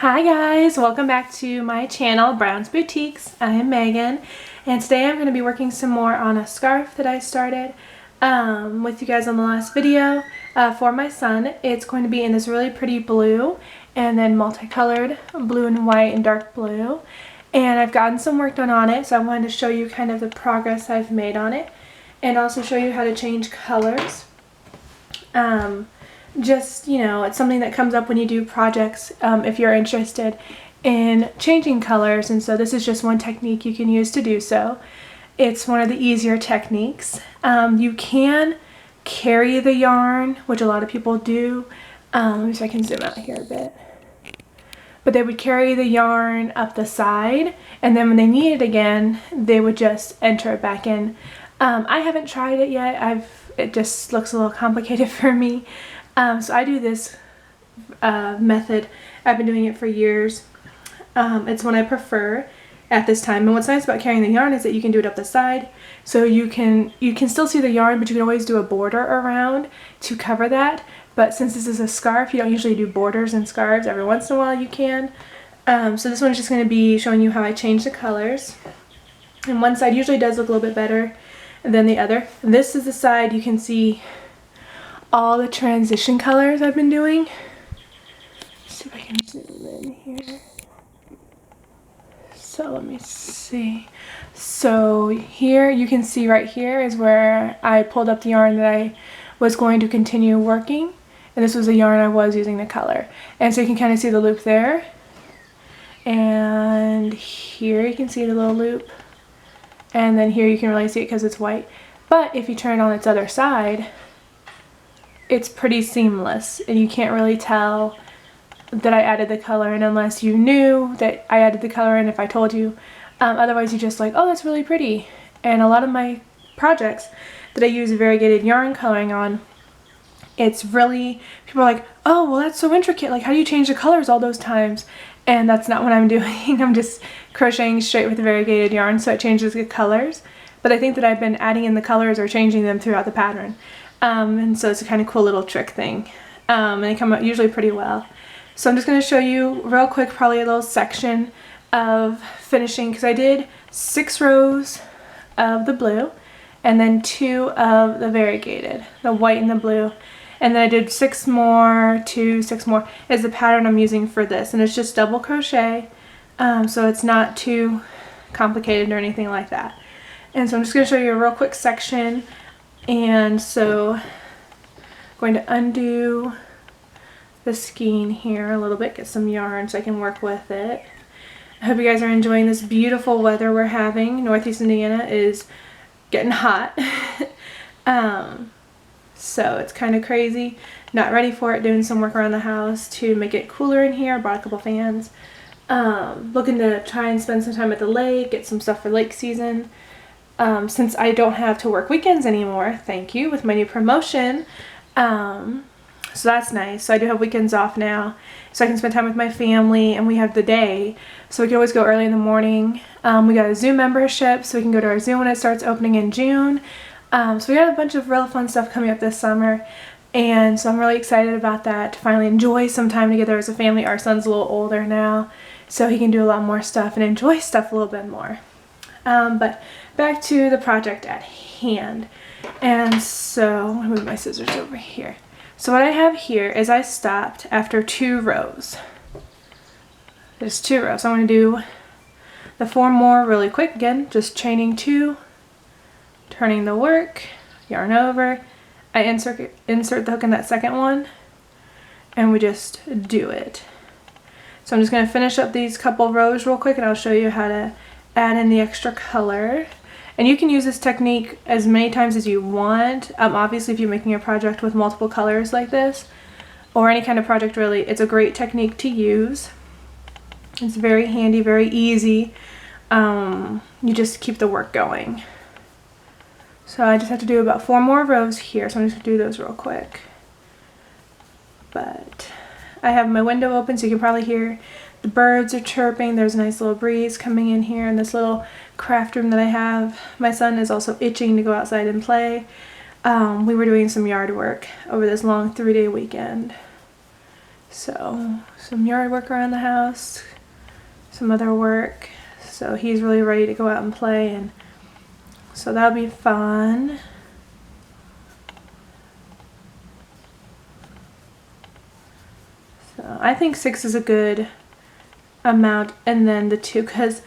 Hi guys, welcome back to my channel, Brown's Boutiques. I am Megan, and today I'm going to be working some more on a scarf that I started with you guys on the last video for my son. It's going to be in this really pretty blue and then multicolored blue and white and dark blue. And I've gotten some work done on it, so I wanted to show you kind of the progress I've made on it and also show you how to change colors. Just, you know, it's something that comes up when you do projects if you're interested in changing colors, and so this is just one technique you can use to do so. It's one of the easier techniques. You can carry the yarn, which a lot of people do. Let me see if I can zoom out here a bit. But they would carry the yarn up the side, and then when they need it again, they would just enter it back in. I haven't tried it yet. It just looks a little complicated for me. So I do this method. I've been doing it for years. It's one I prefer at this time. And what's nice about carrying the yarn is that you can do it up the side. So you can still see the yarn, but you can always do a border around to cover that. But since this is a scarf, you don't usually do borders and scarves. Every once in a while you can. So this one's just going to be showing you how I change the colors. And one side usually does look a little bit better than the other. And this is the side you can see all the transition colors I've been doing. Let's see if I can zoom in here. So let me see. So here you can see right here is where I pulled up the yarn that I was going to continue working. And this was the yarn I was using to color. And so you can kind of see the loop there. And here you can see the little loop. And then here you can really see it because it's white. But if you turn it on its other side, it's pretty seamless, and you can't really tell that I added the color in unless you knew that I added the color in if I told you. Otherwise, you're just like, oh, that's really pretty. And a lot of my projects that I use variegated yarn coloring on, it's really, people are like, oh, well, that's so intricate. Like, how do you change the colors all those times? And that's not what I'm doing. I'm just crocheting straight with the variegated yarn, so it changes the colors. But I think that I've been adding in the colors or changing them throughout the pattern. And so it's a kind of cool little trick thing. And they come out usually pretty well. So I'm just going to show you real quick, probably a little section of finishing, because I did 6 rows of the blue and then 2 of the variegated, the white and the blue. And then I did 6 more, 2, 6 more is the pattern I'm using for this. And it's just double crochet, so it's not too complicated or anything like that. And so I'm just going to show you a real quick section. And so I'm going to undo the skein here a little bit, get some yarn so I can work with it. I hope you guys are enjoying this beautiful weather we're having. Northeast Indiana is getting hot. So it's kind of crazy. Not ready for it, doing some work around the house to make it cooler in here. I bought a couple fans. Looking to try and spend some time at the lake, get some stuff for lake season. Since I don't have to work weekends anymore, thank you, with my new promotion. So that's nice. So I do have weekends off now, so I can spend time with my family, and we have the day, so we can always go early in the morning. We got a Zoom membership, so we can go to our Zoom when it starts opening in June. So we got a bunch of real fun stuff coming up this summer, and so I'm really excited about that, to finally enjoy some time together as a family. Our son's a little older now, so he can do a lot more stuff and enjoy stuff a little bit more. But back to the project at hand. And so I'm gonna move my scissors over here. So what I have here is I stopped after 2 rows. There's 2 rows. So I'm gonna do the 4 more really quick. Again, just chaining 2, turning the work, yarn over. I insert the hook in that second one, and we just do it. So I'm just gonna finish up these couple rows real quick, and I'll show you how to add in the extra color. And you can use this technique as many times as you want. Obviously, if you're making a project with multiple colors like this, or any kind of project really, it's a great technique to use. It's very handy, very easy. You just keep the work going. So I just have to do about 4 more rows here, so I'm just gonna do those real quick. But I have my window open, so you can probably hear the birds are chirping. There's a nice little breeze coming in here in this little craft room that I have. My son is also itching to go outside and play. We were doing some yard work over this long 3-day weekend. So some yard work around the house, some other work. So he's really ready to go out and play, and so that'll be fun. So I think 6 is a good amount, and then the 2, because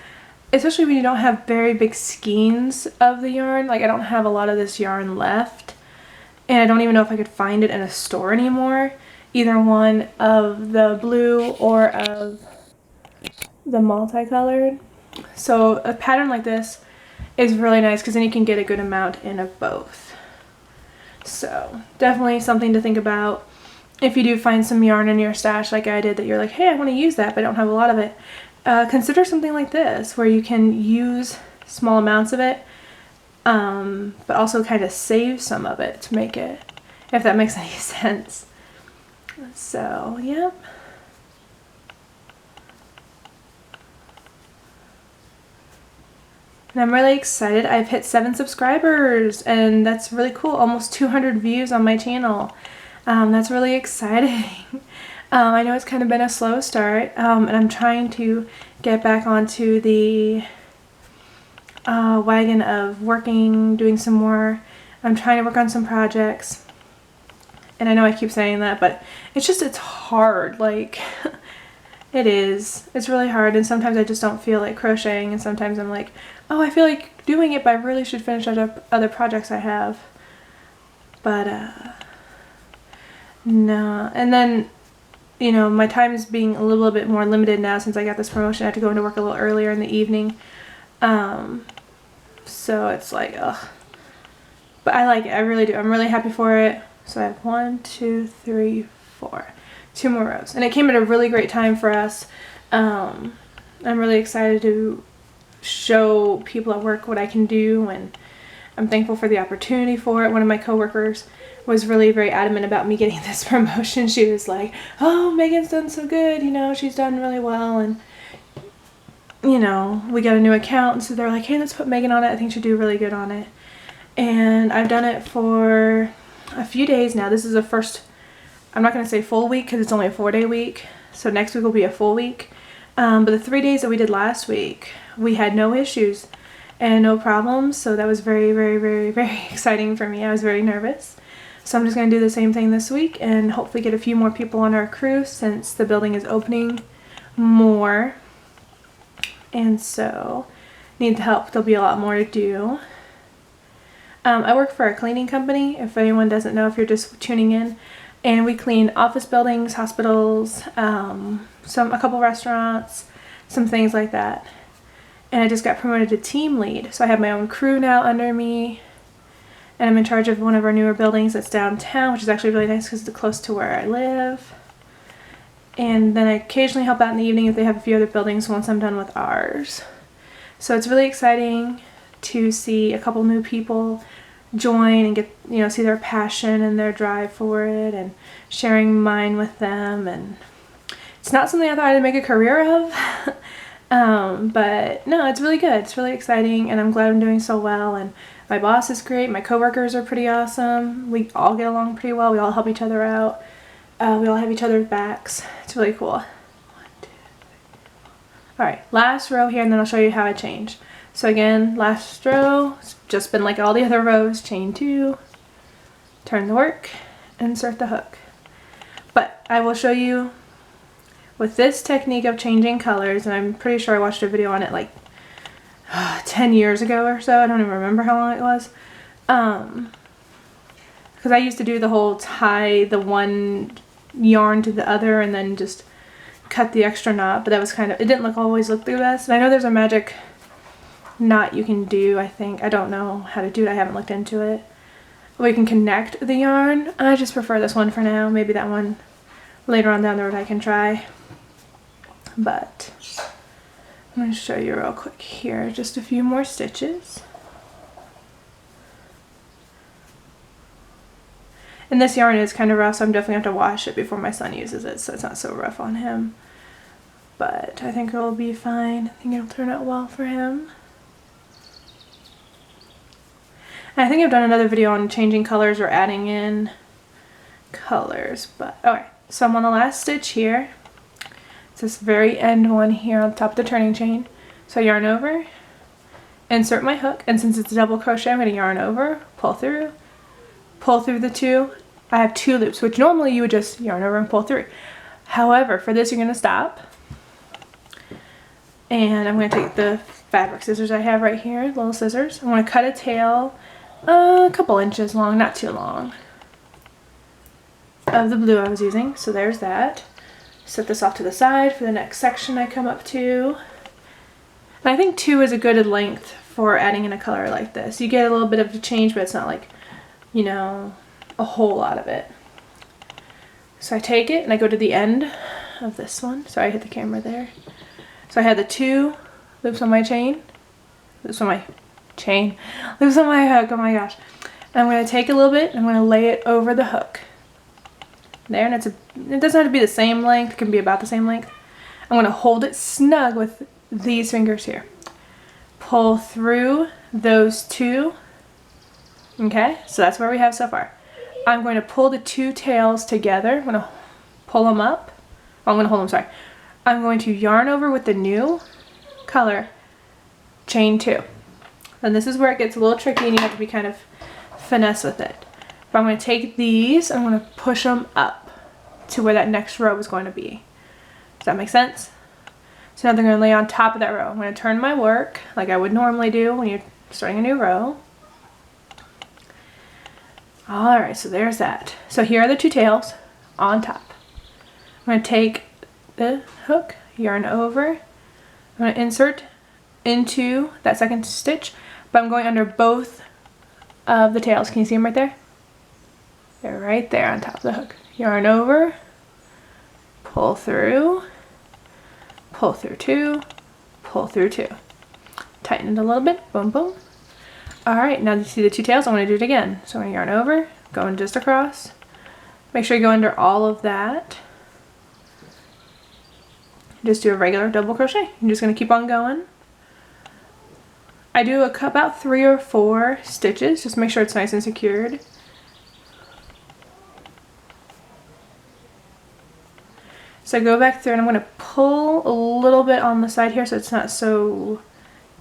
especially when you don't have very big skeins of the yarn, like I don't have a lot of this yarn left, and I don't even know if I could find it in a store anymore, either one of the blue or of the multicolored. So a pattern like this is really nice because then you can get a good amount in of both. So definitely something to think about if you do find some yarn in your stash like I did that you're like, hey, I want to use that but I don't have a lot of it. Consider something like this where you can use small amounts of it, but also kind of save some of it to make it, if that makes any sense. So, yep. And I'm really excited. I've hit 7 subscribers, and that's really cool. Almost 200 views on my channel. That's really exciting. I know it's kind of been a slow start, and I'm trying to get back onto the wagon of working, doing some more. I'm trying to work on some projects, and I know I keep saying that, but it's hard. Like, it is. It's really hard, and sometimes I just don't feel like crocheting, and sometimes I'm like, oh, I feel like doing it, but I really should finish other projects I have. But, no. And then, you know, my time is being a little bit more limited now since I got this promotion. I have to go into work a little earlier in the evening. So it's like, ugh. But I like it. I really do. I'm really happy for it. So I have 1, 2, 3, 4. 2 more rows. And it came at a really great time for us. I'm really excited to show people at work what I can do, and I'm thankful for the opportunity for it. One of my coworkers was really very adamant about me getting this promotion. She was like, oh, Megan's done so good, you know, she's done really well, and you know, we got a new account, and so they're like, hey, let's put Megan on it. I think she'll do really good on it. And I've done it for a few days now. This is the first, I'm not going to say full week because it's only a 4-day week, so next week will be a full week. But the 3 days that we did last week, we had no issues and no problems, so that was very, very, very, very exciting for me. I was very nervous. So I'm just going to do the same thing this week and hopefully get a few more people on our crew since the building is opening more. And so, need the help. There'll be a lot more to do. I work for a cleaning company, if anyone doesn't know, if you're just tuning in. And we clean office buildings, hospitals, a couple restaurants, some things like that. And I just got promoted to team lead. So I have my own crew now under me. And I'm in charge of one of our newer buildings that's downtown, which is actually really nice because it's close to where I live. And then I occasionally help out in the evening if they have a few other buildings once I'm done with ours. So it's really exciting to see a couple new people join and get, you know, see their passion and their drive for it and sharing mine with them. And it's not something I thought I'd make a career of. But no, it's really good. It's really exciting, and I'm glad I'm doing so well. And my boss is great. My coworkers are pretty awesome. We all get along pretty well. We all help each other out. We all have each other's backs. It's really cool. 1, 2, 3, 4. All right, last row here, and then I'll show you how I change. So again, last row, it's just been like all the other rows. Chain 2, turn the work, insert the hook. But I will show you with this technique of changing colors, and I'm pretty sure I watched a video on it like 10 years ago or so. I don't even remember how long it was. Because I used to do the whole tie the one yarn to the other and then just cut the extra knot, but that was kind of, it didn't always look the best. And I know there's a magic knot you can do, I think. I don't know how to do it. I haven't looked into it. Where you can connect the yarn. I just prefer this one for now. Maybe that one later on down the road I can try. But I'm going to show you real quick here. Just a few more stitches. And this yarn is kind of rough, so I'm definitely going to have to wash it before my son uses it, so it's not so rough on him. But I think it'll be fine. I think it'll turn out well for him. And I think I've done another video on changing colors or adding in colors, but alright. So I'm on the last stitch here. It's this very end one here on top of the turning chain. So I yarn over, insert my hook, and since it's a double crochet, I'm going to yarn over, pull through the two. I have 2 loops, which normally you would just yarn over and pull through. However, for this you're going to stop, and I'm going to take the fabric scissors I have right here, little scissors. I'm going to cut a tail a couple inches long, not too long, of the blue I was using. So there's that. Set this off to the side for the next section I come up to. And I think 2 is a good length for adding in a color like this. You get a little bit of a change, but it's not like, you know, a whole lot of it. So I take it and I go to the end of this one. Sorry, I hit the camera there. So I had the 2 loops on my chain, loops on my hook, oh my gosh. And I'm going to take a little bit and I'm going to lay it over the hook. There, and it doesn't have to be the same length, it can be about the same length. I'm going to hold it snug with these fingers here. Pull through those 2. Okay, so that's where we have so far. I'm going to pull the 2 tails together. I'm going to pull them up. Oh, I'm going to hold them, sorry. I'm going to yarn over with the new color, chain 2. And this is where it gets a little tricky and you have to be kind of finesse with it. But I'm going to take these, I'm going to push them up to where that next row is going to be. Does that make sense? So now they're going to lay on top of that row. I'm going to turn my work like I would normally do when you're starting a new row. Alright, so there's that. So here are the 2 tails on top. I'm going to take the hook, yarn over, I'm going to insert into that second stitch, but I'm going under both of the tails. Can you see them right there? They're right there on top of the hook. Yarn over, pull through 2, pull through 2. Tighten it a little bit, boom, boom. Alright, now you see the 2 tails, I'm going to do it again. So I'm going to yarn over, going just across. Make sure you go under all of that. Just do a regular double crochet. I'm just going to keep on going. I do about 3 or 4 stitches, just make sure it's nice and secured. So I go back through and I'm going to pull a little bit on the side here so it's not so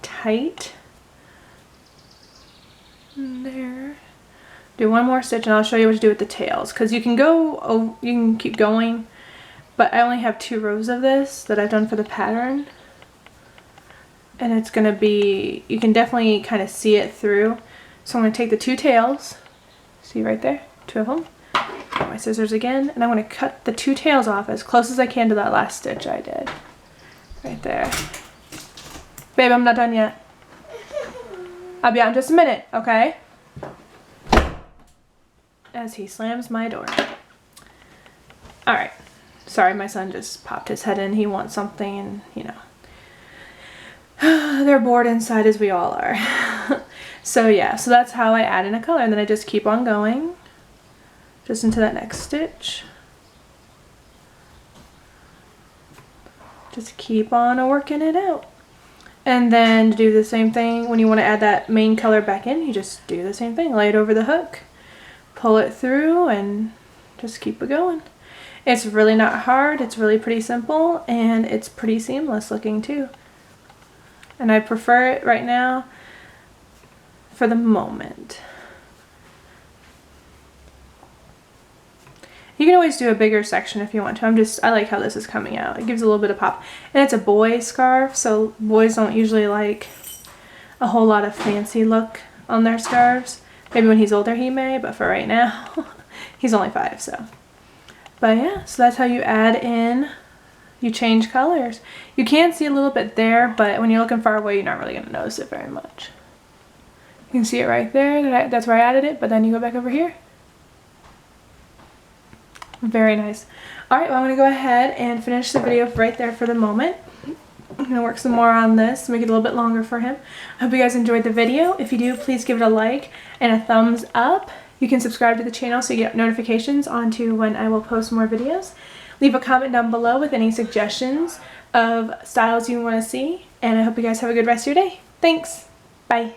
tight. There. Do 1 more stitch and I'll show you what to do with the tails, because you can go, you can keep going, but I only have 2 rows of this that I've done for the pattern, and it's going to be, you can definitely kind of see it through. So I'm going to take the 2 tails, see right there, 2 of them. Get my scissors again, and I'm going to cut the 2 tails off as close as I can to that last stitch I did. Right there. Babe, I'm not done yet. I'll be out in just a minute, okay? As he slams my door. Alright. Sorry, my son just popped his head in. He wants something and, you know. They're bored inside as we all are. So yeah, so that's how I add in a color, and then I just keep on going. Just into that next stitch. Just keep on working it out. And then to do the same thing, when you want to add that main color back in, you just do the same thing. Lay it over the hook, pull it through, and just keep it going. It's really not hard, it's really pretty simple, and it's pretty seamless looking too. And I prefer it right now for the moment. You can always do a bigger section if you want to. I like how this is coming out. It gives a little bit of pop. And it's a boy scarf, so boys don't usually like a whole lot of fancy look on their scarves. Maybe when he's older he may, but for right now, he's only 5, so. But yeah, so that's how you add in, you change colors. You can see a little bit there, but when you're looking far away, you're not really going to notice it very much. You can see it right there. That's where I added it, but then you go back over here. Very nice. Alright, well I'm going to go ahead and finish the video right there for the moment. I'm going to work some more on this, make it a little bit longer for him. I hope you guys enjoyed the video. If you do, please give it a like and a thumbs up. You can subscribe to the channel so you get notifications onto when I will post more videos. Leave a comment down below with any suggestions of styles you want to see. And I hope you guys have a good rest of your day. Thanks. Bye.